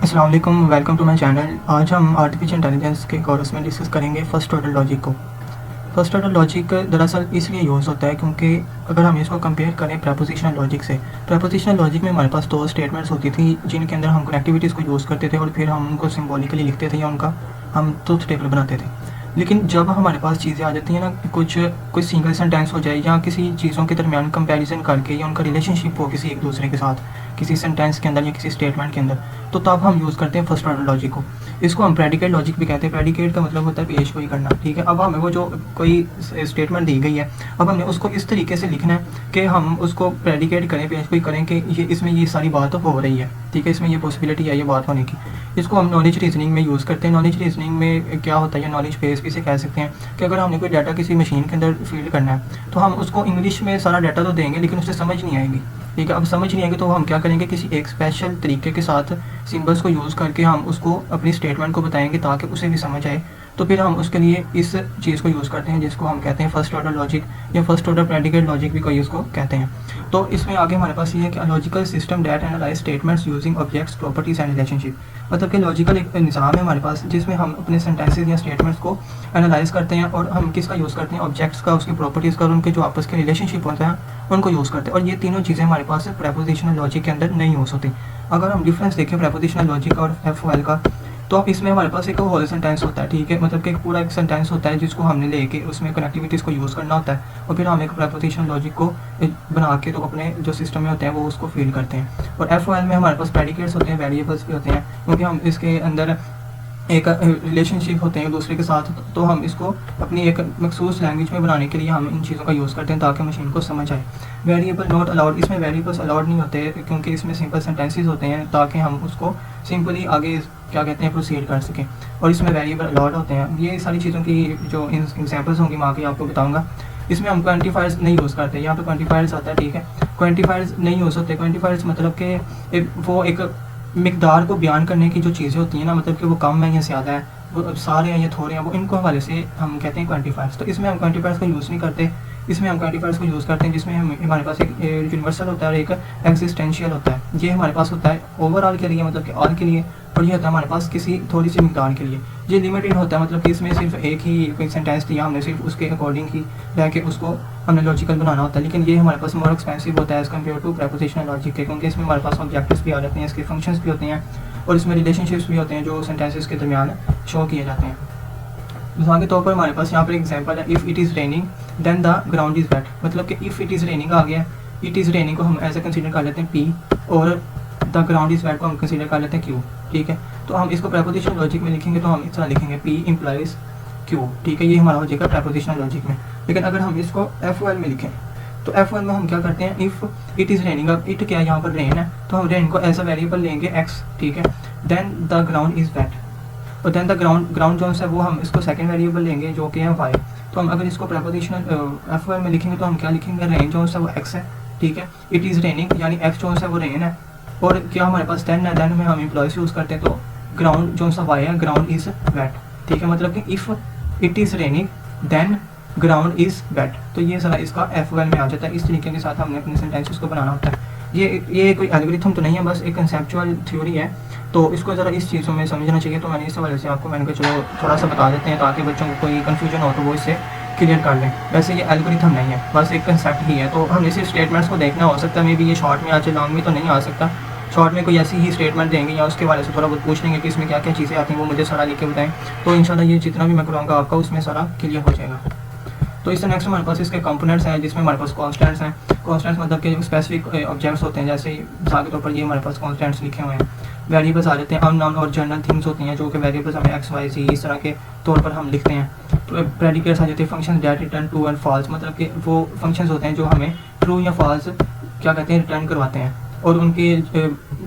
अस्सलाम वालेकुम, welcome to my channel. आज हम आर्टिफिशियल इंटेलिजेंस के कोर्स में डिस्कस करेंगे फर्स्ट ऑर्डर लॉजिक को। फर्स्ट ऑर्डर लॉजिक दरअसल इसलिए यूज़ होता है क्योंकि अगर हम इसको कंपेयर करें प्रेपोजिशनल लॉजिक से, प्रेपोजिशनल लॉजिक में हमारे पास दो स्टेटमेंट्स होती थी जिनके अंदर हम कनेक्टिविटीज़ को यूज़ करते थे और फिर हम उनको सिम्बॉलिकली लिखते थे या उनका हम ट्रुथ टेबल बनाते थे। लेकिन जब हमारे पास चीज़ें आ जाती हैं ना, कुछ सिंगल सेंटेंस हो जाए या किसी चीज़ों के दरमियान कंपैरिजन करके या उनका रिलेशनशिप हो किसी एक दूसरे के साथ, किसी सेंटेंस के अंदर या किसी स्टेटमेंट के अंदर, तो तब हम यूज़ करते हैं फर्स्ट ऑर्डर लॉजिक को। इसको हम प्रेडिकेट लॉजिक भी कहते हैं। प्रेडिकेट का मतलब होता है पेश गोई करना, ठीक है। अब हमें वो जो कोई स्टेटमेंट दी गई है, अब हमने उसको इस तरीके से लिखना है कि हम उसको प्रेडिकेट करें, पेश गोई करें कि ये इसमें ये सारी बात हो रही है, ठीक है, इसमें ये पॉसिबिलिटी है ये बात होने की। इसको हम नॉलेज रीजनिंग में यूज़ करते हैं। नॉलेज रीजनिंग में क्या होता है, या नॉलेज बेस भी से कह सकते हैं कि अगर हमने कोई डाटा किसी मशीन के अंदर फीड करना है तो हम उसको इंग्लिश में सारा डाटा तो देंगे लेकिन उसे समझ नहीं आएगी, ठीक है। अब समझ नहीं आएगी तो हम क्या करेंगे, किसी एक स्पेशल तरीके के साथ सिंबल्स को यूज़ करके हम उसको अपनी स्टेटमेंट को बताएंगे ताकि उसे भी समझ आए। तो फिर हम उसके लिए इस चीज़ को यूज़ करते हैं जिसको हम कहते हैं फर्स्ट ऑर्डर लॉजिक या फर्स्ट ऑर्डर प्रेडिकेट लॉजिक भी कोई उसको कहते हैं। तो इसमें आगे हमारे पास ये है कि logical system that analyse statements using objects properties and relationship. मतलब कि लॉजिकल एक निज़ाम है हमारे पास जिसमें हम अपने सेंटेंसेज या स्टेटमेंट्स को एनालाइज करते हैं और हम किसका यूज़ करते हैं, ऑब्जेक्ट्स का, उसकी प्रॉपर्टीज़ का और उनके जो आपस के रिलेशनशिप होते हैं उनको यूज़ करते हैं। और ये तीनों चीज़ें हमारे पास प्रेपोजिशनल लॉजिक के अंदर नहीं यूज़ होती। अगर हम डिफरेंस देखें प्रेपोजिशनल लॉजिक और एफओएल का, तो अब इसमें हमारे पास एक होल सेंटेंस होता है, ठीक है। मतलब कि पूरा एक सेंटेंस होता है जिसको हमने लेके उसमें कनेक्टिविटीज़ को यूज़ करना होता है और फिर हम एक प्रेपोजिशनल लॉजिक को बना के तो अपने जो सिस्टम में होते हैं वो उसको फील करते हैं। और एफओएल में हमारे पास प्रेडिकेट्स होते हैं, वेरिएबल्स भी होते हैं, क्योंकि हम इसके अंदर एक रिलेशनशिप होते हैं दूसरे के साथ, तो हम इसको अपनी एक मखसूस लैंग्वेज में बनाने के लिए हम इन चीज़ों का यूज़ करते हैं ताकि मशीन को समझ आए। वेरिएबल नॉट अलाउड, इसमें वेरिएबल्स अलाउड नहीं होते क्योंकि इसमें सिंपल सेंटेंसेस होते हैं ताकि हम उसको सिंपली आगे क्या कहते हैं प्रोसीड कर सकें। और इसमें वेरिएबल अलाउड होते हैं। ये सारी चीज़ों की जो एग्जांपल्स होंगी मैं आगे आपको बताऊँगा। इसमें हम क्वांटिफायर्स नहीं यूज़ करते, यहाँ पे क्वांटिफायर्स आता है, ठीक है। क्वांटिफायर्स नहीं यूज़ होते। क्वांटिफायर्स मतलब कि वो एक मिकदार को बयान करने की जो चीज़ें होती हैं ना, मतलब कि वो कम है या ज़्यादा है, वो सारे हैं या थोड़े हैं, वो इनको हवाले से हम कहते हैं क्वांटिफायर्स। तो इसमें हम क्वांटिफायर्स को यूज़ नहीं करते। इसमें हम क्वांटिफायर्स को यूज़ करते हैं जिसमें हमारे पास एक यूनिवर्सल होता है और एक एक्सिस्टेंशियल होता है। ये हमारे पास होता है ओवरऑल के लिए, मतलब कि ऑल के लिए, और ये होता है हमारे पास किसी थोड़ी सी मिकदार के लिए। ये लिमिटेड होता है, मतलब कि इसमें सिर्फ एक ही कोई सेंटेंस दिया हमने, सिर्फ उसके अकॉर्डिंग ही रह के उसको हमने लॉजिकल बनाना होता है। लेकिन ये हमारे पास मोर एक्सपेंसिव होता है as compare to prepositional logic के, क्योंकि इसमें हमारे पास ऑब्जेक्टिव्स भी आ जाते हैं, इसके फंक्शंस भी होते हैं और इसमें रिलेशनशिप्स भी होते हैं जो सेंटेंसेस के दरमियान शो किए जाते हैं। मिसाल के तौर पर हमारे पास यहाँ पर एग्जांपल है, if it is raining then the ground is wet. मतलब कि इफ़ इट इज़ रेनिंग आ गया, इट इज़ रेनिंग को हम ऐसे कंसीडर कर लेते हैं पी, और द ग्राउंड इज़ वेट को हम कंसीडर कर लेते हैं क्यू, ठीक है। तो हम इसको प्रेपोजिशनल लॉजिक में लिखेंगे तो हम इस तरह लिखेंगे पी इम्प्लाइज क्यू, ठीक है। ये हमारा हो जाएगा प्रेपोजिशनल लॉजिक में। लेकिन अगर हम इसको एफओएल में लिखें तो एफओएल में हम क्या करते हैं, इफ़ इट इज़ रेनिंग, अब इट क्या है, यहाँ पर रेन है, तो हम रेन को एज अ वेरिएबल लेंगे एक्स, ठीक है। Then the ground is wet, और देन द ग्राउंड जो है वो हम इसको सेकंड वेरिएबल लेंगे जो कि है वाई। तो हम अगर इसको प्रेपोजिशनल एफओएल में लिखेंगे तो हम क्या लिखेंगे, रेन जो है वो एक्स है, ठीक है। इट इज़ रेनिंग यानी एक्स जो है वो रेन है, और क्या हमारे पास देन है, देन में हम एम्प्लॉयज यूज़ करते हैं, तो ग्राउंड जो सा वाई है, ग्राउंड इज़ वेट, ठीक है। मतलब कि if it is raining then ground is wet, तो ये सारा इसका एफओएल में आ जाता है। इस तरीके के साथ हमने अपने सेंटेंसेस को बनाना होता है। ये कोई एल्गोरिथम तो नहीं है, बस एक कंसेप्चुअल थ्योरी है, तो इसको ज़रा इस चीज़ों में समझना चाहिए। तो मैंने इस हवाले से आपको मैंने कहा चलो थोड़ा सा बता देते हैं ताकि बच्चों को कोई कन्फ्यूजन हो तो वो इससे क्लियर कर लें। वैसे ये एल्गोरिथम नहीं है, बस एक कंसेप्ट ही है। तो हमने सिर्फ स्टेटमेंट्स को देखना, हो सकता है मे भी ये शॉर्ट में आ जाए, लॉन्ग में तो नहीं आ सकता। शॉर्ट में कोई ऐसी ही स्टेटमेंट देंगे या उसके बारे से थोड़ा बहुत पूछ लेंगे कि इसमें क्या क्या चीज़ें आती हैं, वो मुझे सारा लिख के बताएं, तो इंशाल्लाह ये जितना भी मैं कराऊंगा आपका उसमें सारा क्लियर हो जाएगा। तो इससे नेक्स्ट हमारे पास इसके कंपोनेंट्स हैं जिसमें हमारे पास कॉन्स्टेंट्स हैं। कॉन्स्टेंट्स मतलब कि स्पेसिफिक ऑब्जेक्ट्स होते हैं, जैसे मिसाल के तौर पर ये हमारे पास कॉन्स्टेंट्स लिखे हुए हैं। वेरिएबल्स आ जाते हैं, अननोन और जनरल थिंग्स होती हैं जो कि वेरिएबल्स हमें एक्स वाई ज़ी इस तरह के तौर पर हम लिखते हैं। प्रेडिकेट्स आ जाते हैं, function that return true and false, मतलब कि वो फंक्शंस होते हैं जो हमें ट्रू या फॉल्स क्या कहते हैं रिटर्न करवाते हैं, और उनके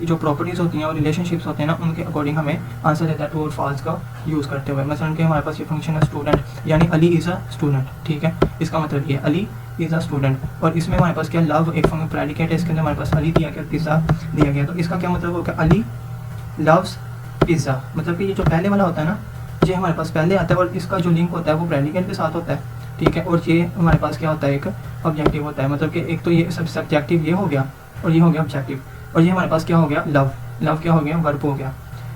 जो प्रॉपर्टीज़ होती हैं और रिलेशनशिप्स होते हैं ना, उनके अकॉर्डिंग हमें आंसर देता है ट्रू और फॉल्स का यूज़ करते हुए। मसलन कि हमारे पास ये फंक्शन है स्टूडेंट, यानी अली इज़ अ स्टूडेंट, ठीक है। इसका मतलब ये अली इज़ अ स्टूडेंट, और इसमें हमारे पास क्या लव एक प्रेडिकेट है, इसके अंदर हमारे पास अली दिया गया, पिज़्ज़ा दिया गया, तो इसका क्या मतलब होगा, अली लव्स पिज़्ज़ा। मतलब कि ये जो पहले वाला होता है ना, ये हमारे पास पहले आता है और इसका जो लिंक होता है वो प्रेडिकेट के साथ होता है, ठीक है। और ये हमारे पास क्या होता है, एक ऑब्जेक्टिव होता है, मतलब कि एक तो ये सब्जेक्टिव ये हो गया और ये हो गया ऑब्जेक्टिव, और ये हमारे पास क्या हो गया, लव क्या हो गया, वर्ब हो गया।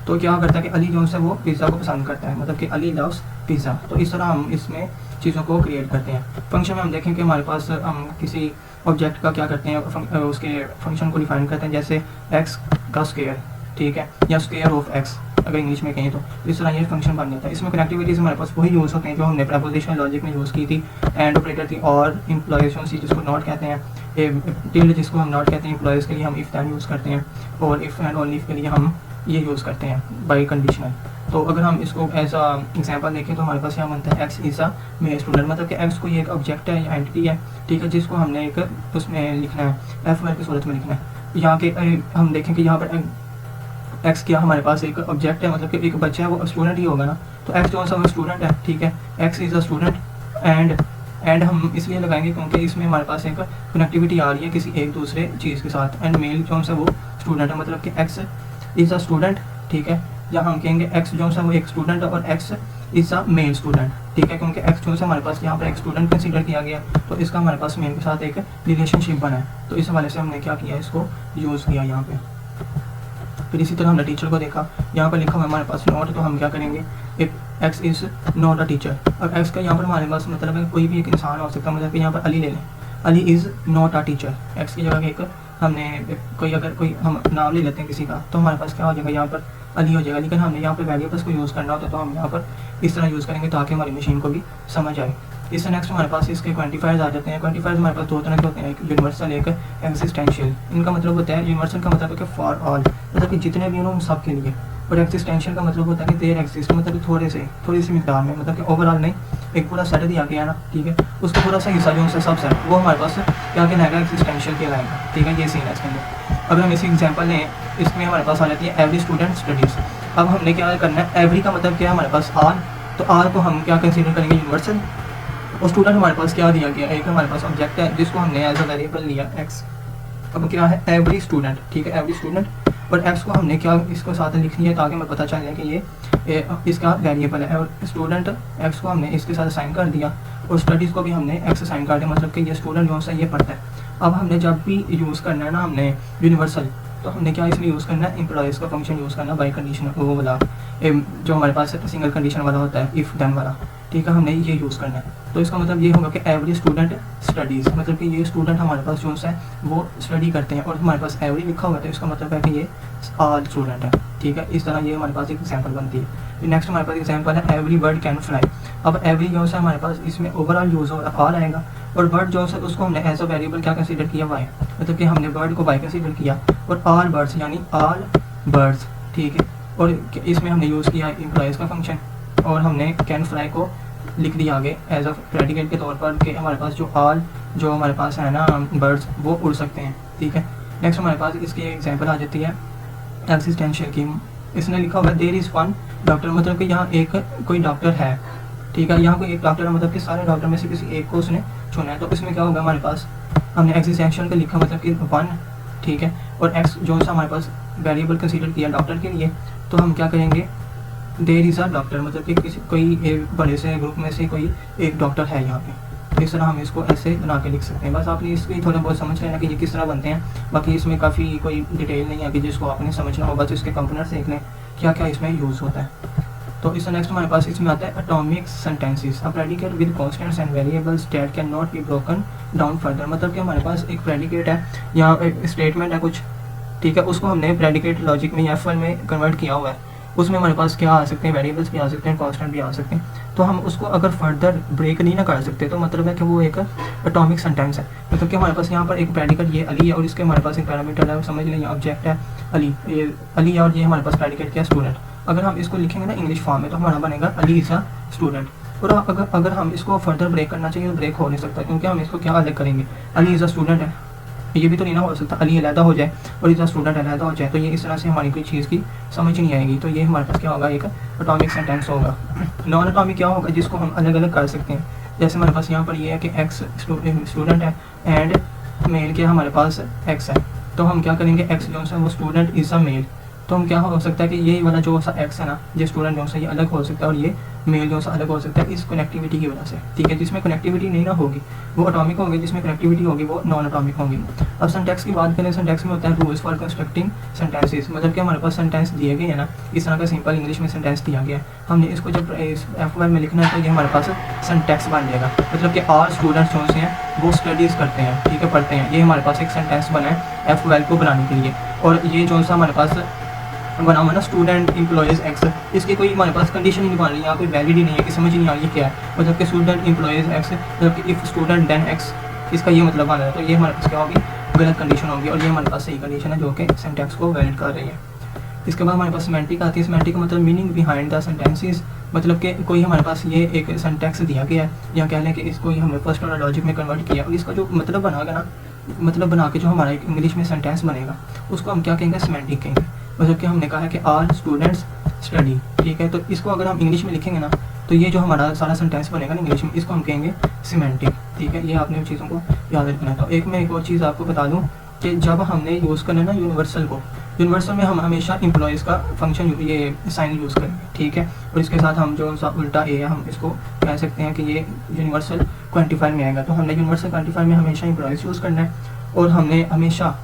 तो क्या करता है कि अली जो है वो पिज़्ज़ा को पसंद करता है, मतलब कि अली लव्स पिज़्ज़ा। तो इस तरह हम इसमें चीज़ों को क्रिएट करते हैं। फंक्शन में हम देखें कि हमारे पास हम किसी ऑब्जेक्ट का क्या करते हैं, उसके फंक्शन को डिफाइन करते हैं, जैसे एक्स का स्क्वायर, ठीक है, या स्क्वायर ऑफ एक्स अगर इंग्लिश में कहें तो इस तरह ये फंक्शन बन जाता है। इसमें कनेक्टिविटीज़ हमारे पास वही यूज़ होते हैं जो हमने प्रेपोजिशनल लॉजिक में यूज़ की थी। एंड ऑपरेटर थी और इम्प्लॉयशन सी जिसको नॉट कहते हैं, टिल्ड जिसको हम नॉट कहते हैं। इम्प्लॉयज़ के लिए हम इफ़ दैन यूज़ करते हैं, और इफ़ एंड ओनली के लिए हम ये यूज़ करते हैं बाई कंडीशनल। तो अगर हम इसको एज अ एग्जांपल देखें तो हमारे पास यहाँ बनता है x is a male student, मतलब कि एक्स को ये एक ऑब्जेक्ट है या एंटिटी है, ठीक है, जिसको हमने एक उसमें लिखना है, एफ वर्ड की सूरत में लिखना है। यहाँ के हम देखें कि यहाँ पर एक्स क्या हमारे पास एक ऑब्जेक्ट है, मतलब कि एक बच्चा है, वो स्टूडेंट ही होगा ना। तो एक्स जो सा वो स्टूडेंट है, ठीक है, x is a student. And हम इसलिए लगाएंगे क्योंकि इसमें हमारे पास एक कनेक्टिविटी आ रही है किसी एक दूसरे चीज़ के साथ। एंड मेल जो सा वो स्टूडेंट है, मतलब कि एक्स इज़ अ स्टूडेंट, ठीक है, या हम कहेंगे एक्स जो सा वो एक स्टूडेंट है और x is a male student, ठीक है, क्योंकि एक्स जो सा हमारे पास यहाँ पर एक स्टूडेंट कंसीडर किया गया, तो इसका हमारे पास मेल के साथ एक रिलेशनशिप बना है। तो इस हवाले से हमने क्या किया, इसको यूज़ किया यहाँ पे। फिर इसी तरह हमने टीचर को देखा, यहाँ पर लिखा हुआ हमारे पास नॉट, तो हम क्या करेंगे, एक x is not a teacher. अब एक्स का यहाँ पर हमारे पास मतलब है कोई भी एक इंसान हो सकता है, मतलब कि यहाँ पर अली ले लें, Ali is not a teacher. X की जगह एक हमने कोई अगर कोई हम नाम ले लेते हैं किसी का, तो हमारे पास क्या हो जाएगा, यहाँ पर अली हो जाएगा। लेकिन हमने यहाँ पर वेरिएबल्स को यूज़ करना होता है, तो हम यहाँ पर इस तरह यूज़ करेंगे ताकि हमारी मशीन को भी समझ आए। इससे नेक्स्ट हमारे पास इसके क्वांटिफायर्स आ जाते हैं। क्वांटिफायर्स हमारे पास दो तरह के होते हैं, एक यूनिवर्सल, एक एक्सिस्टेंशियल। इनका मतलब होता है, यूनिवर्सल का मतलब है कि फॉर ऑल, मतलब कि जितने भी उन सब के लिए, और एक्सिस्टेंशियल का मतलब होता है कि देयर एग्जिस्ट, मतलब कि थोड़ी सी मिकदार में, मतलब कि ओवरऑल नहीं, एक पूरा सेट दिया गया ना, ठीक है, उसका पूरा सा हिस्सा जो उनसे सब सेट, वो हमारे पास क्या कहलाएगा, एक्सिस्टेंशियल कहलाएगा, ठीक है। ये सीन है इसके अंदर। अगर हम इसी एग्जाम्पल लें, इसमें हमारे पास आ जाती है एवरी स्टूडेंट स्टडीज़। अब हमने क्या करना है, एवरी का मतलब क्या है हमारे पास, आल, तो आल को हम क्या कंसिडर करेंगे, यूनिवर्सल। और स्टूडेंट हमारे पास क्या दिया गया, एक हमारे पास ऑब्जेक्ट है जिसको हमने एज अ वेरिएबल लिया एक्स। अब क्या है, एवरी स्टूडेंट, ठीक है, एवरी स्टूडेंट, और एक्स को हमने क्या इसको साथ लिख लिया ताकि हमें पता चल जाए कि ये इसका वेरिएबल है। और स्टूडेंट एक्स को हमने इसके साथ साइन कर दिया, और स्टडीज़ को भी हमने एक्स साइन कर दिया, मतलब कि ये स्टूडेंट जो है ये पढ़ता है। अब हमने जब भी यूज़ करना है ना हमने यूनिवर्सल, तो हमने क्या इसमें यूज़ करना है, एम्प्लॉयज़ का फंक्शन यूज़ करना बाई कंडीशन, वो वाला जो हमारे पास सिंगल कंडीशन वाला होता है, इफ़ देन वाला, ठीक है, हमने ये यूज़ करना है। तो इसका मतलब ये होगा कि एवरी स्टूडेंट स्टडीज़, मतलब कि ये स्टूडेंट हमारे पास जो है वो स्टडी करते हैं, और हमारे पास एवरी लिखा हुआ है, तो इसका मतलब है कि ये ऑल स्टूडेंट है, ठीक है। इस तरह ये हमारे पास एक एग्जाम्पल बनती है। नेक्स्ट हमारे पास एग्जाम्पल है एवरी बर्ड कैन फ्लाई। अब एवरी जो है हमारे पास इसमें ओवरऑल यूज़ हो रहा ऑल आएगा, और बर्ड जो है उसको हमने एज अ वेरिएबल क्या कंसीडर किया, वाई, मतलब कि हमने बर्ड को वाई कंसीडर किया, और ऑल बर्ड्स यानी ऑल बर्ड्स, ठीक है। और इसमें हमने यूज़ किया एम्प्लॉयज़ का फंक्शन, और हमने कैन फ्लाई को लिख दिया आगे एज अ प्रेडिकेट के तौर पर कि हमारे पास जो ऑल जो हमारे पास है ना बर्ड्स वो उड़ सकते हैं, ठीक है। नेक्स्ट हमारे पास इसकी एग्जांपल आ जाती है एक्सिस्टेंशियल की। इसने लिखा हुआ है देयर इज़ वन डॉक्टर, मतलब कि यहाँ एक कोई डॉक्टर है, ठीक है, यहाँ कोई एक डॉक्टर है, मतलब कि सारे डॉक्टर में से किसी एक को उसने चुना है। तो इसमें क्या होगा, हमारे पास हमने एक्सिस्टेंशियल का लिखा मतलब कि वन, ठीक है, और एक्स जो सा हमारे पास वेरिएबल कंसीडर किया डॉक्टर के लिए, तो हम क्या करेंगे, देयर इज़ अ डॉक्टर, मतलब कि किसी कोई एक बड़े से ग्रुप में से कोई एक डॉक्टर है यहाँ पे। तो इस तरह हम इसको ऐसे बना के लिख सकते हैं। बस आपने इसकी थोड़ा बहुत समझ लेना कि ये किस तरह बनते हैं, बाकी इसमें काफ़ी कोई डिटेल नहीं है कि जिसको आपने समझना हो, बस इसके कंपोनेंट्स देख लें क्या क्या इसमें यूज़ होता है। तो इस नेक्स्ट हमारे पास इसमें आता है atomic sentences. A predicate with constants and variables that can not be broken down further, मतलब कि हमारे पास एक प्रेडिकेट है, यहाँ एक स्टेटमेंट है कुछ, ठीक है, उसको हमने प्रेडिकेट लॉजिक में F1 में कन्वर्ट किया हुआ है। उसमें हमारे पास क्या आ सकते हैं, वेरिएबल्स भी आ सकते हैं, कांस्टेंट भी आ सकते हैं। तो हम उसको अगर फर्दर ब्रेक नहीं ना कर सकते, तो मतलब है कि वो एक एटॉमिक सेंटेंस है। मतलब कि हमारे पास यहाँ पर एक प्रेडिकेट ये अली है, और इसके हमारे पास एक पैरामीटर है, समझ लें ऑब्जेक्ट है अली, ये अली है, और ये हमारे पास प्रेडिकेट क्या स्टूडेंट। अगर हम इसको लिखेंगे ना इंग्लिश फॉर्म में, तो हमारा बनेगा अली इज़ अ स्टूडेंट। और अगर हम इसको फर्दर ब्रेक करना चाहिए तो ब्रेक हो नहीं सकता, क्योंकि हम इसको क्या अलग करेंगे, अली इज़ अ स्टूडेंट है, ये भी तो नहीं ना हो सकता अली अलहदा हो जाए और इज़ अ स्टूडेंट अलहदा हो जाए, तो ये इस तरह से हमारी कोई चीज़ की समझ नहीं आएगी। तो ये हमारे पास क्या होगा, एक एटॉमिक सेंटेंस होगा। नॉन एटॉमिक क्या होगा, जिसको हम अलग अलग कर सकते हैं। जैसे हमारे पास यहाँ पर ये है कि एक्स स्टूडेंट है एंड मेल के हमारे पास एक्स है, तो हम क्या करेंगे, एक्स जो है वो स्टूडेंट इज़ अ मेल, तो हम क्या हो सकता है कि ये वाला जो सा एक्स है ना, ये स्टूडेंट जो सा ये अलग हो सकता है और ये मेल जो सा अलग हो सकता है इस कनेक्टिविटी की वजह से, ठीक है। जिसमें कनेक्टिविटी नहीं ना होगी वो एटॉमिक होगी, जिसमें कनेक्टिविटी होगी वो नॉन एटॉमिक होगी। अब सिंटैक्स की बात करें, सिंटैक्स में होता है रूल्स फॉर कंस्ट्रक्टिंग सेंटेंसेस, मतलब कि हमारे पास सेंटेंस दिए गए हैं ना, इस तरह का सिंपल इंग्लिश में सेंटेंस दिया गया है, हमने इसको जब F1 में लिखना है तो ये हमारे पास सिंटैक्स बन जाएगा। मतलब कि आर स्टूडेंट्स जो से हैं वो स्टडीज़ करते हैं, ठीक है, पढ़ते हैं, ये हमारे पास एक सेंटेंस बना है F12 को बनाने के लिए। और ये जो सा हमारे पास बना हुआ ना स्टूडेंट एम्प्लॉयज़ एक्स, इसकी कोई हमारे पास कंडीशन ही नहीं बन रही है, यहाँ कोई वैलिड ही नहीं है कि समझ नहीं आ रही है क्या है। मतलब कि स्टूडेंट एम्प्लॉयज़ एक्स, मतलब कि इफ़ स्टूडेंट देन एक्स, इसका ये मतलब बना है, तो ये हमारे पास क्या होगी, गलत कंडीशन होगी, और ये हमारे पास सही कंडीशन है जो कि सिंटैक्स को वैलिड कर रही है। इसके बाद हमारे पास सिमेंटिक आती है। सिमेंटिक का मतलब मीनिंग बिहाइंड द सेंटेंसेस, मतलब कि कोई हमारे पास ये एक सेंटेंस दिया गया है या कह लें कि इसको ही हमने फर्स्ट ऑर्डर लॉजिक में कन्वर्ट किया, और इसका जो मतलब बनाएगा ना, मतलब बना के जो हमारा एक इंग्लिश में सेंटेंस बनेगा उसको हम क्या कहेंगे, सिमेंटिक कहेंगे। मतलब कि हमने कहा है कि आर स्टूडेंट्स स्टडी, ठीक है, तो इसको अगर हम इंग्लिश में लिखेंगे ना तो ये जो हमारा सारा सेंटेंस बनेगा ना इंग्लिश में, इसको हम कहेंगे सिमेंटिक, ठीक है। ये आपने उन चीज़ों को याद रखना है। तो एक मैं एक और चीज़ आपको बता दूँ कि जब हमने यूज़ करना है ना यूनिवर्सल को, यूनिवर्सल में हम हमेशा एम्प्लॉयज़ का फंक्शन ये साइन यूज़ करेंगे, ठीक है। और इसके साथ हम जो सा उल्टा ए है हम इसको कह सकते हैं कि ये यूनिवर्सल क्वांटिफायर में आएगा। तो हमने यूनिवर्सल क्वांटिफायर में हमेशा एम्प्लॉयज़ यूज़ करना है, और हमने हमेशा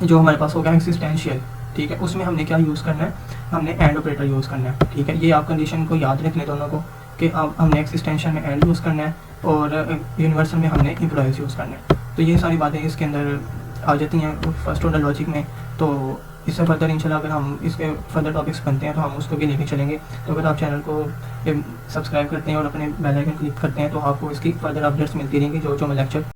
जो हमारे पास होगा एक्सिस्टेंशियल, ठीक है, उसमें हमने क्या यूज़ करना है, हमने एंड ऑपरेटर यूज़ करना है, ठीक है। ये आप कंडीशन को याद रखने दोनों को कि अब हमने एक्सिस्टेंशियल में एंड यूज़ करना है और यूनिवर्सल में हमने एम्प्लॉयज़ यूज़ करना है। तो ये सारी बातें इसके अंदर आ जाती हैं फर्स्ट ऑर्डर लॉजिक में। तो इससे फर्दर इंशाल्लाह अगर हम इसके फर्दर टॉपिक्स बनते हैं तो हम उसको भी लेके चलेंगे। तो अगर आप चैनल को सब्सक्राइब करते हैं और अपने बेल आइकन क्लिक करते हैं तो आपको इसकी फर्दर अपडेट्स मिलती रहेंगी जो मैं लेक्चर